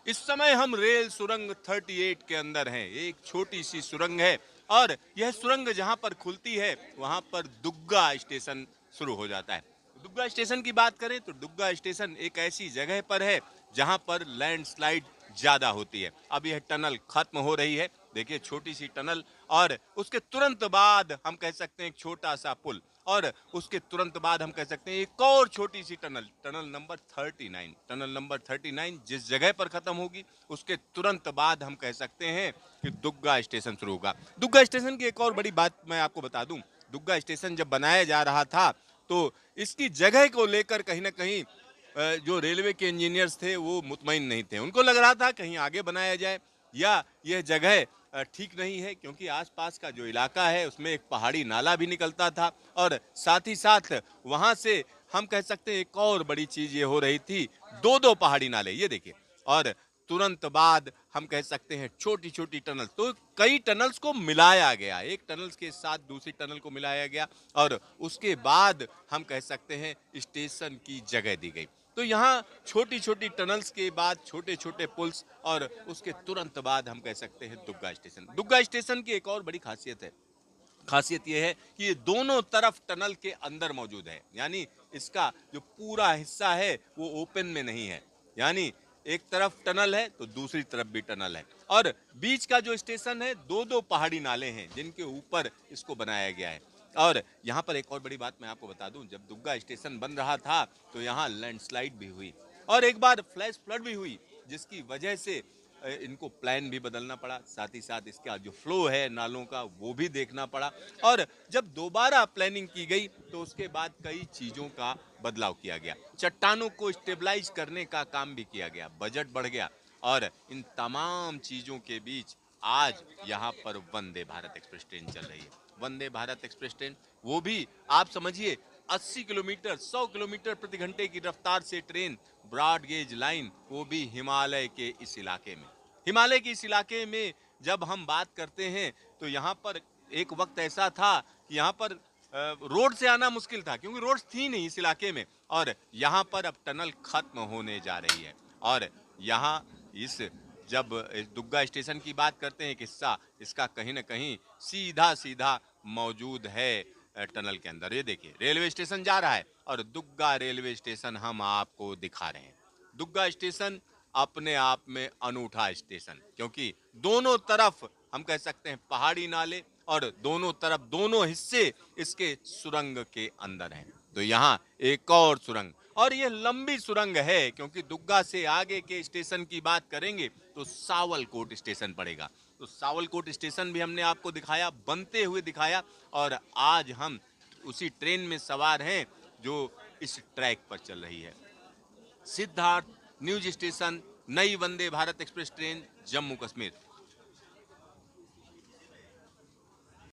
इस समय हम रेल सुरंग 38 के अंदर हैं। एक छोटी सी सुरंग है और यह सुरंग जहां पर खुलती है वहां पर दुग्गा स्टेशन शुरू हो जाता है। दुग्गा स्टेशन की बात करें तो दुग्गा स्टेशन एक ऐसी जगह पर है जहां पर लैंडस्लाइड ज्यादा होती है। अब यह टनल खत्म हो रही है, देखिए छोटी सी टनल, और उसके तुरंत बाद हम कह सकते हैं एक छोटा सा पुल, और उसके तुरंत बाद हम कह सकते हैं एक और छोटी सी tunnel, tunnel number 39। Tunnel number 39 जिस जगह पर खत्म होगी उसके तुरंत बाद हम कह सकते हैं कि दुग्गा स्टेशन शुरू होगा। दुग्गा स्टेशन की एक और बड़ी बात मैं आपको बता दूं, दुग्गा स्टेशन जब बनाया जा रहा था तो इसकी जगह को लेकर कहीं ना कहीं जो रेलवे के इंजीनियर्स थे वो मुतमईन नहीं थे। उनको लग रहा था कहीं आगे बनाया जाए या यह जगह ठीक नहीं है, क्योंकि आसपास का जो इलाका है उसमें एक पहाड़ी नाला भी निकलता था और साथ ही साथ वहां से हम कह सकते हैं एक और बड़ी चीज ये हो रही थी, दो दो पहाड़ी नाले, ये देखिए। और तुरंत बाद हम कह सकते हैं छोटी छोटी टनल, तो कई टनल्स को मिलाया गया, एक टनल के साथ दूसरी टनल को मिलाया गया और उसके बाद हम कह सकते हैं स्टेशन की जगह दी गई। तो यहाँ छोटी छोटी टनल्स के बाद छोटे छोटे पुल्स और उसके तुरंत बाद हम कह सकते हैं दुग्गा स्टेशन। दुग्गा स्टेशन की एक और बड़ी खासियत है, खासियत यह है कि ये दोनों तरफ टनल के अंदर मौजूद है, यानी इसका जो पूरा हिस्सा है वो ओपन में नहीं है, यानी एक तरफ टनल है तो दूसरी तरफ भी टनल है, और बीच का जो स्टेशन है दो दो पहाड़ी नाले हैं जिनके ऊपर इसको बनाया गया है। और यहाँ पर एक और बड़ी बात मैं आपको बता दूं, जब दुग्गा स्टेशन बन रहा था तो यहाँ लैंडस्लाइड भी हुई और एक बार फ्लैश फ्लड भी हुई, जिसकी वजह से इनको प्लान भी बदलना पड़ा, साथ ही साथ इसका जो फ्लो है नालों का वो भी देखना पड़ा। और जब दोबारा प्लानिंग की गई तो उसके बाद कई चीजों का बदलाव किया गया, चट्टानों को स्टेबलाइज करने का काम भी किया गया, बजट बढ़ गया, और इन तमाम चीजों के बीच आज यहाँ पर वंदे भारत एक्सप्रेस ट्रेन चल रही है। वंदे भारत एक्सप्रेस ट्रेन, वो भी आप समझिए 80 किलोमीटर 100 किलोमीटर प्रति घंटे की रफ्तार से ट्रेन, ब्रॉड गेज लाइन, वो भी हिमालय के इस इलाके में। हिमालय के इस इलाके में जब हम बात करते हैं तो यहाँ पर एक वक्त ऐसा था कि यहाँ पर रोड से आना मुश्किल था, क्योंकि रोड थी नहीं इस इलाके में, और यहाँ पर अब टनल खत्म होने जा रही है। और यहाँ इस जब इस दुग्गा स्टेशन की बात करते हैं, एक हिस्सा इसका कहीं ना कहीं सीधा सीधा मौजूद है टनल के अंदर। ये देखिए रेलवे स्टेशन जा रहा है और दुग्गा रेलवे स्टेशन हम आपको दिखा रहे हैं। दुग्गा स्टेशन अपने आप में अनूठा स्टेशन, क्योंकि दोनों तरफ हम कह सकते हैं पहाड़ी नाले और दोनों तरफ दोनों हिस्से इसके सुरंग के अंदर हैं। तो यहाँ एक और सुरंग, और ये लंबी सुरंग है, क्योंकि दुग्गा से आगे के स्टेशन की बात करेंगे तो सावलकोट स्टेशन पड़ेगा। तो सावलकोट स्टेशन भी हमने आपको दिखाया, बनते हुए दिखाया, और आज हम उसी ट्रेन में सवार हैं जो इस ट्रैक पर चल रही है। सिद्धार्थ न्यूज स्टेशन, नई वंदे भारत एक्सप्रेस ट्रेन, जम्मू कश्मीर।